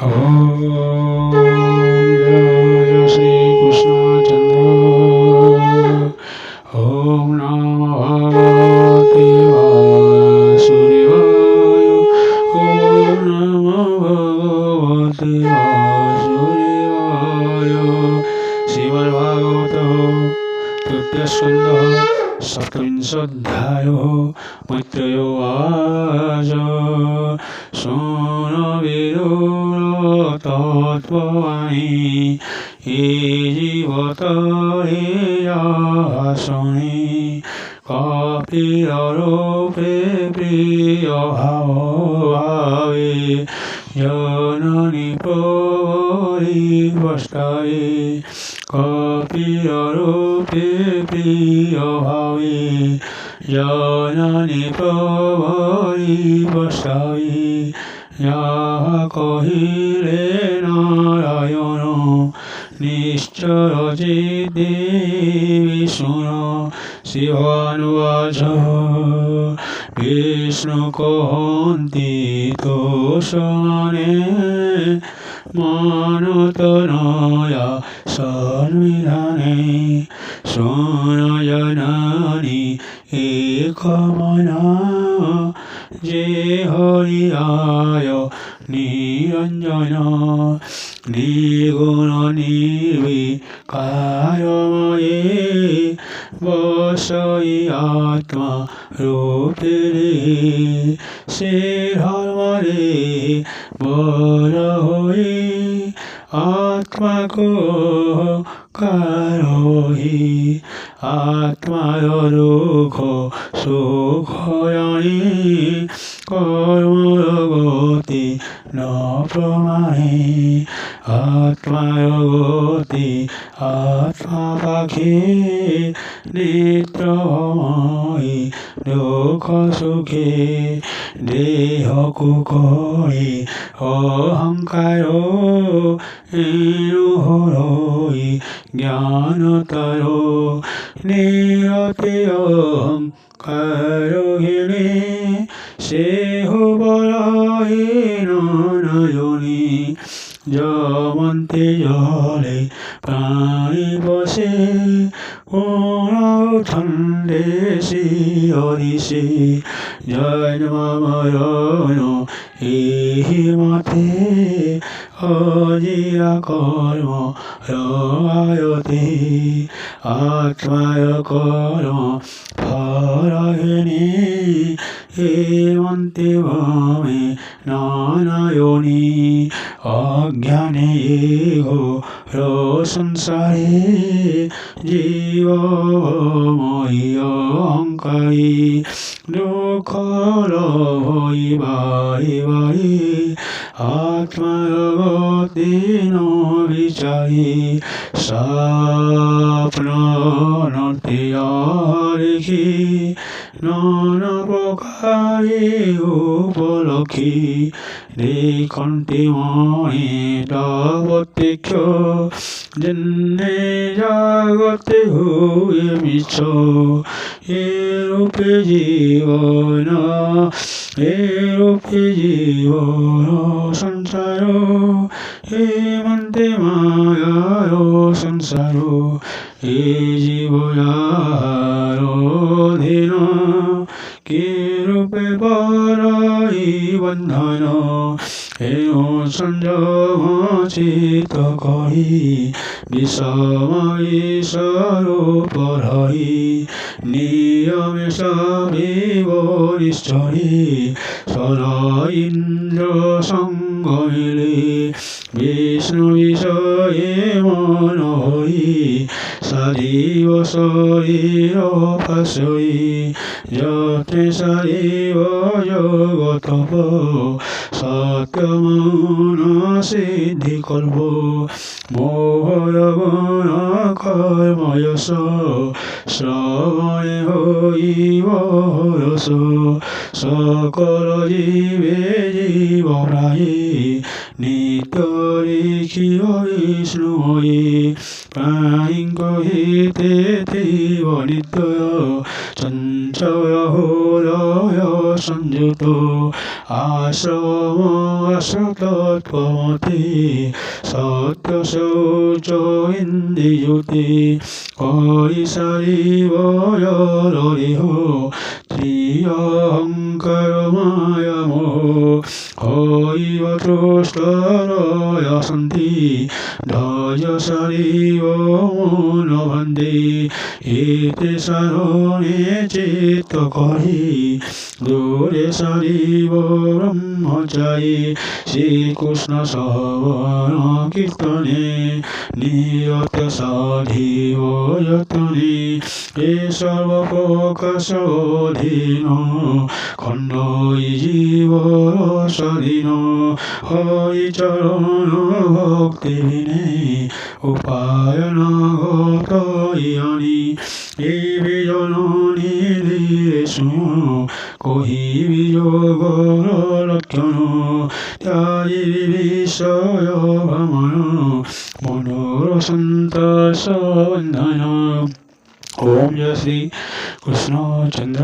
ओम जय श्री कृष्ण चंद्र। ओम नमो भगवते वासुदेवाय। ओम नमो भगवते वासुदेवाय। श्रीमद्भागवत तृतीय स्कंध सप्तविंशोऽध्याय। मैत्रेय उवाच शृण्वविदुर तत्त्ववाणी ये जीवतरेयासने कपिलरूपे प्रियभावे जननि परिवष्टाये कपिलरूपे प्रियभावे जननि परिवष्टाये यः कहिले नारायण निश्चर देवी शृणु। शिवानुवाच विष्णुकोऽन्ति तोषणे मनोतनया संविधाने शृणुजनानि एकमना जे हरियाय निरञ्जन निर्गुण निर्विकारमये वसई आत्मा रूपे से धर्मरे बर होई आत्मा को कारोहि आत्मार दुःख सुख जानी कर्मर गति न प्रमाणे आत्मार गति आत्मा पाखे नित्यमयि दुःख सुखे देह कुकरि अहंकार हरई ज्ञानतारो निरते अहंकारहीने से बरायन नयनी जमन्ते जले प्राणी बसे ठंडे शिसे जन्म मरण एहि मते अजिया कर्म रयते आत्माय कर्म फलहीने हेमन्ते भवे नानायोनि अज्ञाने घोर संसारे जीवमयि अहंकारी दुःख लभै बारे बारे आत्मार गति न विचारे स्वप्नते देखि नाना प्रकारे उपलक्षी देखन्ते महे तावत्यक्ष जन्मे जागते हुए मिछ ए रूपे जीवन संसार हेमन्ते मायार संसार हे जीवयारोधीन के रूपे बराई बंधन हेनो संयम चित करी विषमयि स्वरूप रही नियमे सविवरिष्ठरी सल इंद्र संग मिले विष्णु विषये मन हरि सजीव शरीर पाशयी यत्ने सजीव जगतप सत्यमौन सिद्धि कल्प मोहर गुण कर्मयश श्रवणे होइब रस सकल जीवे जीव प्राये नित्य लिखिय विष्णुमयी प्राणिं कहिते देव नित्य चञ्चल हृदय संयुत आश्रम সতৎপমতি সত্য শৌচ ইন্দ্রিয়তি হরিসারিব জরিহ ত্রিয়হংকার মায়ামোহ হরিব তৃষ্টরয় সন্তি ধৈর্যসারিব মনোবন্ধি এতে সারণে চিত্ত করি দূরে সারিব ব্রহ্মচারী শ্রীকৃষ্ণ শ্রবণ কীর্তনে নিয়ত সাধিব যতনে এ সর্বপ্রকাশ অধীন খণ্ডই জীব স্বাধীন হরিচরণ ভক্তি বিনে উপায় নাগত ইয়ানি এই বিজননী ধীরে শুন কহিবি যোগর লক্ষণ ত্যাগী বিষয় ভ্রমণ মনোর সন্তোষ বন্ধন ওম জয় শ্রী কৃষ্ণ চন্দ্র।